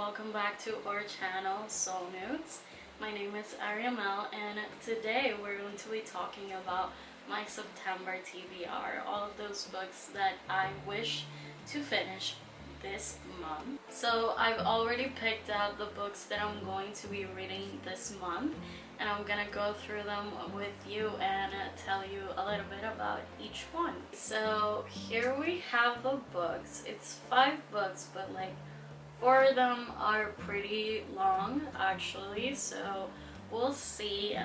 welcome back to our channel Soul Notes. My name is Ariamel and today we're going to be talking about my September TBR, all of those books that I wish to finish this month. So I've already picked out the books that I'm going to be reading this month, and I'm gonna go through them with you and tell you a little bit about each one. So here we have the books. It's 5 books, but like 4 of them are pretty long actually, so we'll see.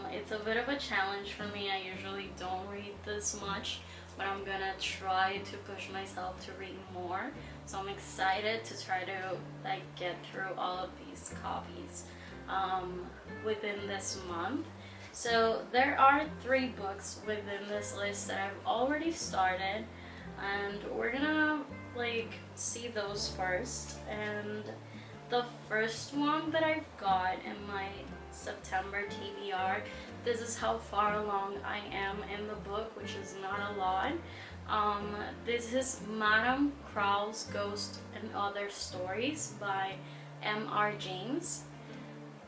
It's a bit of a challenge for me. I usually don't read this much, but I'm gonna try to push myself to read more. So I'm excited to try to like get through all of these copies within this month. So there are 3 books within this list that I've already started, and we're gonna like see those first. And the first one that I've got in my September TBR, this is how far along I am in the book, which is not a lot. This is Madame Crowell's Ghost and Other Stories by M.R. James.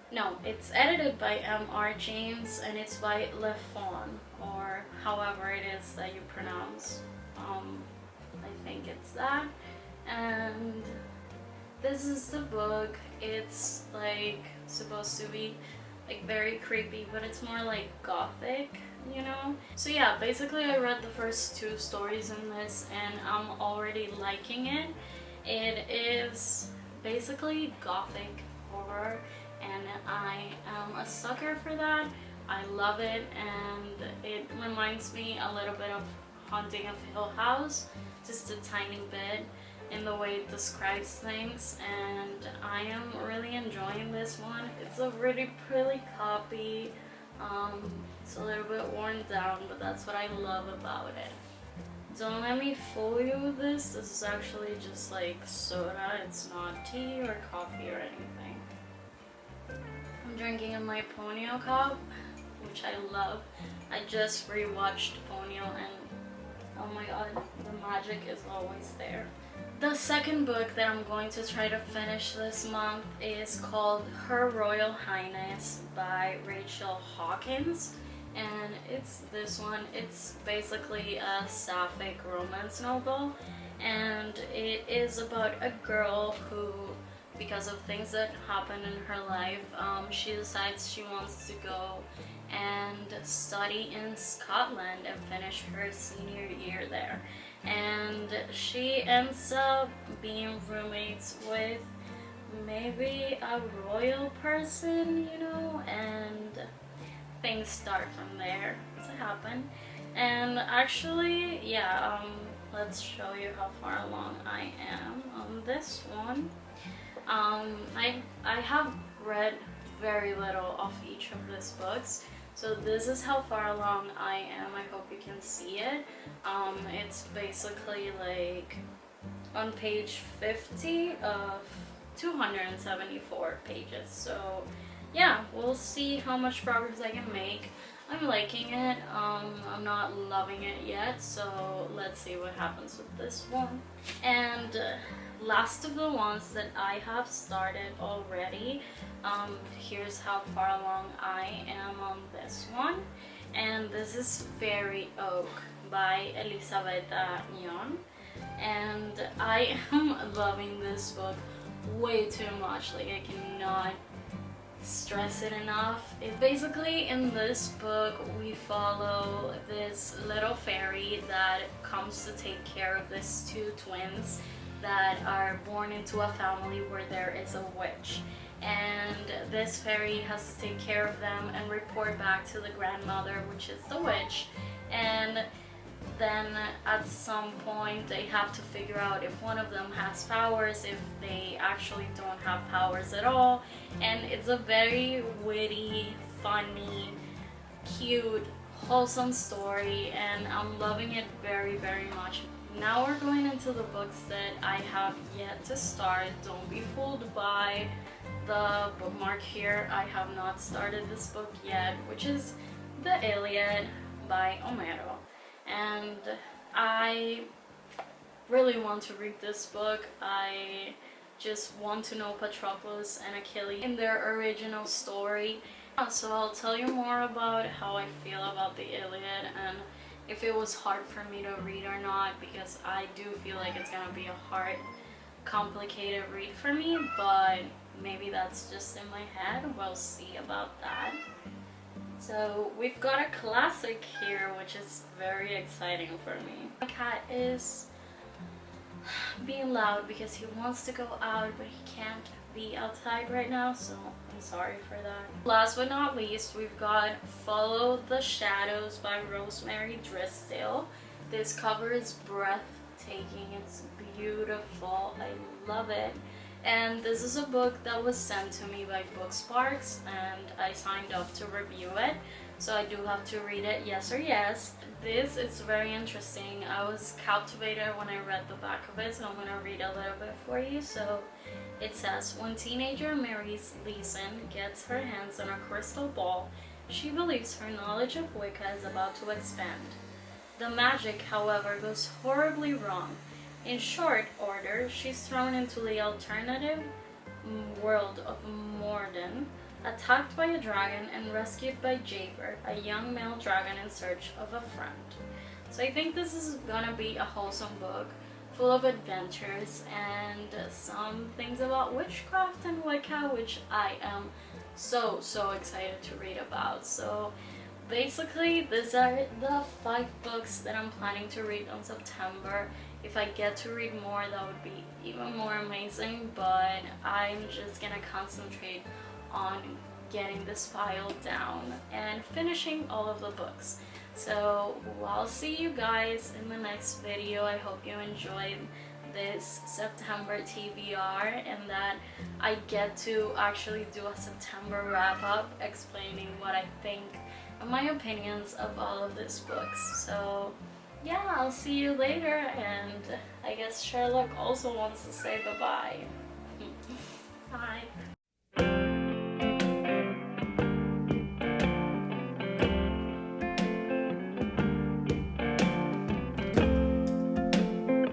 No, it's edited by M.R. James and it's by Le Fon, or however it is that you pronounce. I think it's that. And this is the book. It's like supposed to be like very creepy, but it's more like gothic, you know? So yeah, basically I read the first 2 stories in this and I'm already liking it. It is basically gothic horror and I am a sucker for that. I love it, and it reminds me a little bit of Haunting of Hill House, just a tiny bit in the way it describes things, and I am really enjoying this one. It's a really pretty copy. It's a little bit worn down, but that's what I love about it. Don't let me fool you with this. This is actually just like soda. It's not tea or coffee or anything. I'm drinking in my Ponyo cup, which I love. I just rewatched Ponyo and oh my god, the magic is always there. The second book that I'm going to try to finish this month is called Her Royal Highness by Rachel Hawkins. And it's this one. It's basically a sapphic romance novel, and it is about a girl who, because of things that happen in her life, she decides she wants to go and study in Scotland and finish her senior year there. And she ends up being roommates with maybe a royal person, you know, and things start from there to happen. And actually, yeah, let's show you how far along I am on this one. I have read very little of each of these books, so this is how far along I am. I hope you can see it. It's basically like on page 50 of 274 pages. So yeah, we'll see how much progress I can make. I'm liking it. I'm not loving it yet, so let's see what happens with this one. And last of the ones that I have started already, here's how far along I am on this one. And this is Fairy Oak by Elisabetta Nyon. And I am loving this book way too much. Like, I cannot stress it enough. It basically, in this book, we follow this little fairy that comes to take care of these 2 twins that are born into a family where there is a witch. And this fairy has to take care of them and report back to the grandmother, which is the witch. And then at some point they have to figure out if one of them has powers, if they actually don't have powers at all. And it's a very witty, funny, cute, wholesome story, and I'm loving it very, very much. Now we're going into the books that I have yet to start. Don't be fooled by the bookmark here. I have not started this book yet, which is The Iliad by Homero. And I really want to read this book. I just want to know Patroclus and Achilles in their original story. So I'll tell you more about how I feel about the Iliad and if it was hard for me to read or not, because I do feel like it's gonna be a hard, complicated read for me, but maybe that's just in my head. We'll see about that. So we've got a classic here, which is very exciting for me. My cat is being loud because he wants to go out, but he can't be outside right now, so I'm sorry for that. Last but not least, we've got Follow the Shadows by Rosemary Drysdale. This cover is breathtaking. It's beautiful. I love it. And this is a book that was sent to me by Booksparks, and I signed up to review it, so I do have to read it, yes or yes. This is very interesting. I was captivated when I read the back of it, so I'm going to read a little bit for you. So it says, when teenager Mary's Leeson gets her hands on a crystal ball, she believes her knowledge of Wicca is about to expand. The magic, however, goes horribly wrong. In short order, she's thrown into the alternative world of Morden, attacked by a dragon and rescued by Jaber, a young male dragon in search of a friend. So I think this is gonna be a wholesome book, full of adventures and some things about witchcraft and Wicca, which I am so excited to read about. So basically, these are the 5 books that I'm planning to read in September. If I get to read more, that would be even more amazing, but I'm just gonna concentrate on getting this file down and finishing all of the books. So I'll see you guys in the next video. I hope you enjoyed this September TBR and that I get to actually do a September wrap-up explaining what I think and my opinions of all of these books. So yeah, I'll see you later, and I guess Sherlock also wants to say bye-bye. Bye.